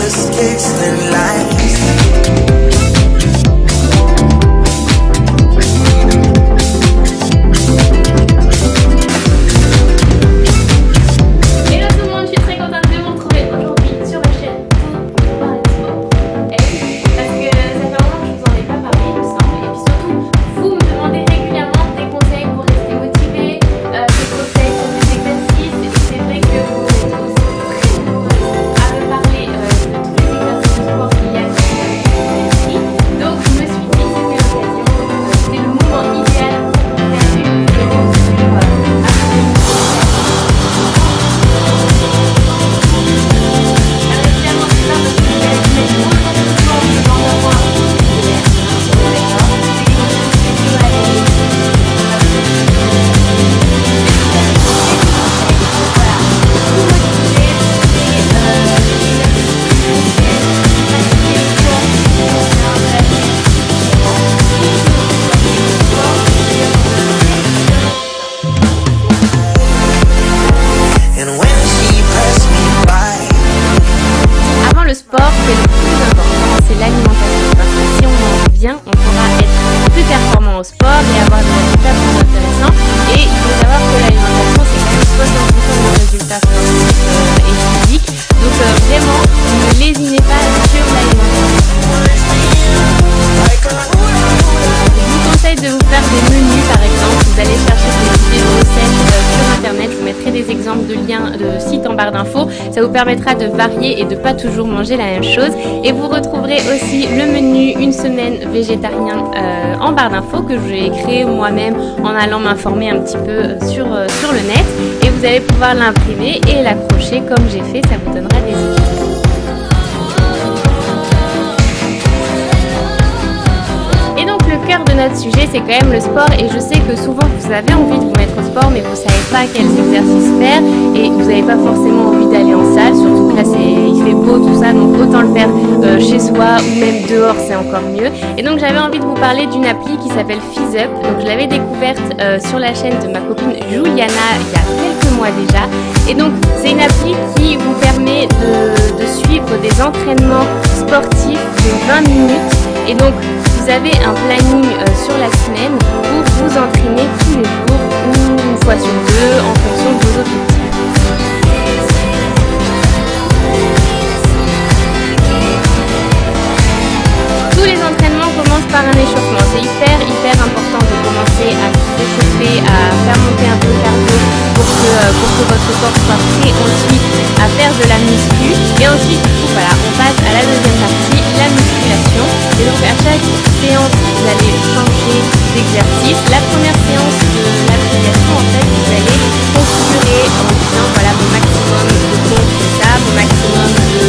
just kicks and lights. Le sport, c'est le plus important, c'est l'alimentation. Parce que si on mange bien, on pourra être plus performant au sport et avoir des résultats plus intéressants. Et il faut savoir que l'alimentation, c'est quand même 60% des résultats sportifs et physiques. Donc vraiment, ne lésinez pas sur l'alimentation. Je vous conseille de vous faire des menus, par exemple. Vous allez chercher des vidéos recettes sur internet. Je vous mettrai des exemples de liens de sites en barre d'infos. Ça vous permettra de varier et de pas toujours manger la même chose. Et vous retrouverez aussi le menu une semaine végétarien en barre d'infos que j'ai créé moi-même en allant m'informer un petit peu sur le net. Et vous allez pouvoir l'imprimer et l'accrocher comme j'ai fait. Ça vous donnera des idées. Le cœur de notre sujet, c'est quand même le sport, et je sais que souvent vous avez envie de vous mettre au sport mais vous savez pas quels exercices faire et vous n'avez pas forcément envie d'aller en salle, surtout que là il fait beau tout ça, donc autant le faire chez soi ou même dehors, c'est encore mieux. Et donc j'avais envie de vous parler d'une appli qui s'appelle FizzUp. Donc je l'avais découverte sur la chaîne de ma copine Juliana il y a quelques mois déjà, et donc c'est une appli qui vous permet de suivre des entraînements sportifs de 20 minutes, et donc vous avez un planning sur la semaine pour vous entraîner tous les jours ou une fois sur deux en fonction de vos objectifs. Tous les entraînements commencent par un échauffement. C'est hyper important de commencer à s'échauffer, à faire monter un peu le cardio pour que votre corps soit prêt ensuite à faire de la muscu. Et ensuite, voilà, on passe à la deuxième partie, la musculation. Et donc à chaque séance, vous allez changer d'exercice. La première séance de l'application, en fait, vous allez configurer en disant voilà mon maximum de pompes, c'est ça, mon maximum de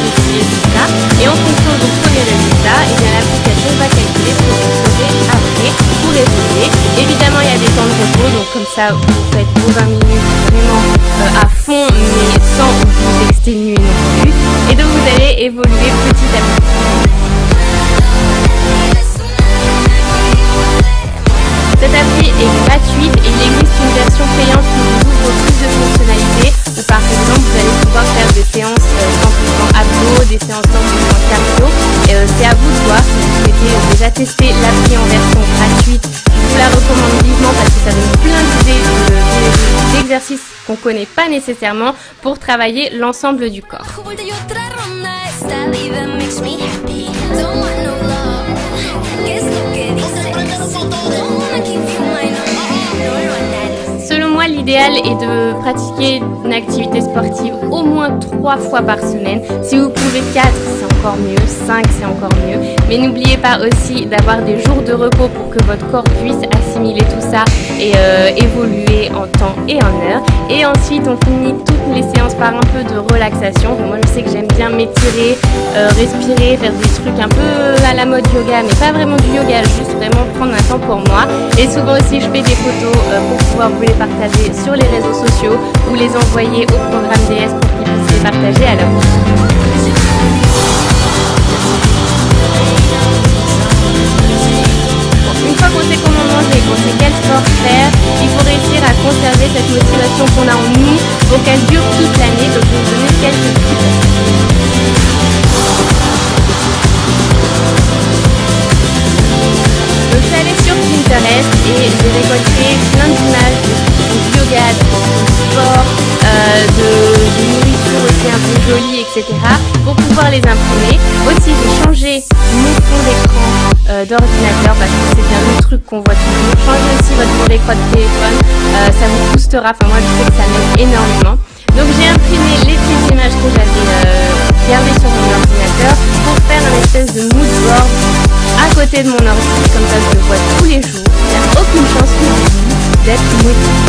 fessiers, c'est ça. Et en fonction de tous les résultats, et bien l'application va calculer ce que vous ferez après pour évoluer. Évidemment, il y a des temps de repos, donc comme ça, vous faites vos 20 minutes vraiment à fond, mais sans vous exténuer non plus. Et donc vous allez évoluer petit à petit. Cette appli est gratuite et il existe une version payante qui vous ouvre plus de fonctionnalités, où par exemple vous allez pouvoir faire des séances 100% abdos, des séances 100% cardio. C'est à vous de voir si vous souhaitez déjà tester l'appli en version gratuite. Je vous la recommande vivement parce que ça donne plein d'idées d'exercices qu'on ne connaît pas nécessairement pour travailler l'ensemble du corps. Selon moi, l'idéal est de pratiquer une activité sportive au moins 3 fois par semaine. Si vous pouvez 4, c'est encore mieux, 5, c'est encore mieux. Mais n'oubliez pas aussi d'avoir des jours de repos pour que votre corps puisse assimiler tout ça et évoluer en temps et en heure. Et ensuite, on finit toutes les séances par un peu de relaxation. Moi, je sais que j'aime bien m'étirer, respirer, faire des trucs un peu à la mode yoga, mais pas vraiment du yoga, juste vraiment prendre un temps pour moi. Et souvent aussi, je fais des photos pour pouvoir vous les partager sur les réseaux sociaux ou les envoyer au programme DS pour qu'ils puissent les partager à leur tour. Une fois qu'on sait comment manger, qu'on sait quel sport faire, il faut réussir à conserver cette motivation qu'on a en nous pour qu'elle dure toute l'année. Donc je vais vous donner quelques tips. Donc je suis allée sur Pinterest et j'ai récolté plein d'images de yoga, de sport, de nourriture aussi un peu jolie, etc. pour pouvoir les imprimer. Aussi j'ai changé mon fond d'écran d'ordinateur parce que c'est un autre truc qu'on voit toujours. Changez aussi votre fond d'écran de téléphone, ça vous boostera, enfin moi je sais que ça m'aide énormément. Donc j'ai imprimé les petites images que j'avais gardées sur mon ordinateur pour faire un espèce de mood board à côté de mon ordi, comme ça je le vois tous les jours. Il n'y a aucune chance que vous d'être motivé.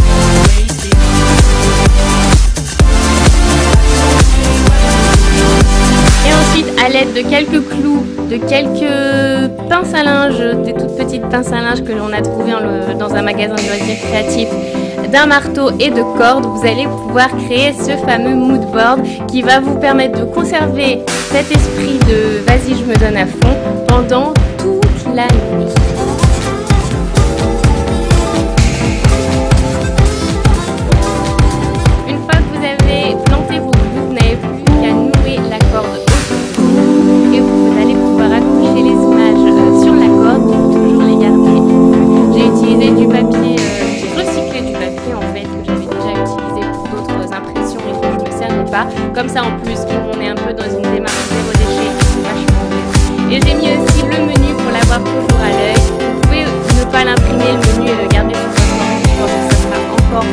Et ensuite, à l'aide de quelques clous, de quelques pinces à linge, des toutes petites pinces à linge que l'on a trouvées dans un magasin de loisirs créatifs, d'un marteau et de cordes, vous allez pouvoir créer ce fameux mood board qui va vous permettre de conserver cet esprit de vas-y je me donne à fond pendant toute la nuit. Une fois que vous avez planté vos clous, vous n'avez plus qu'à nouer la corde autour de vous et vous allez pouvoir accrocher les images sur la corde pour toujours les garder. J'ai utilisé du papier, j'ai recyclé du papier en fait que j'avais déjà utilisé pour d'autres impressions et que je ne me servais pas. Comme ça en plus on est un peu dans une démarche zéro déchet, c'est vachement bien. Et j'ai mis aussi le menu pour l'avoir toujours à l'œil. Vous pouvez ne pas l'imprimer le menu et le garder sur votre ordinateur, je pense que ça sera encore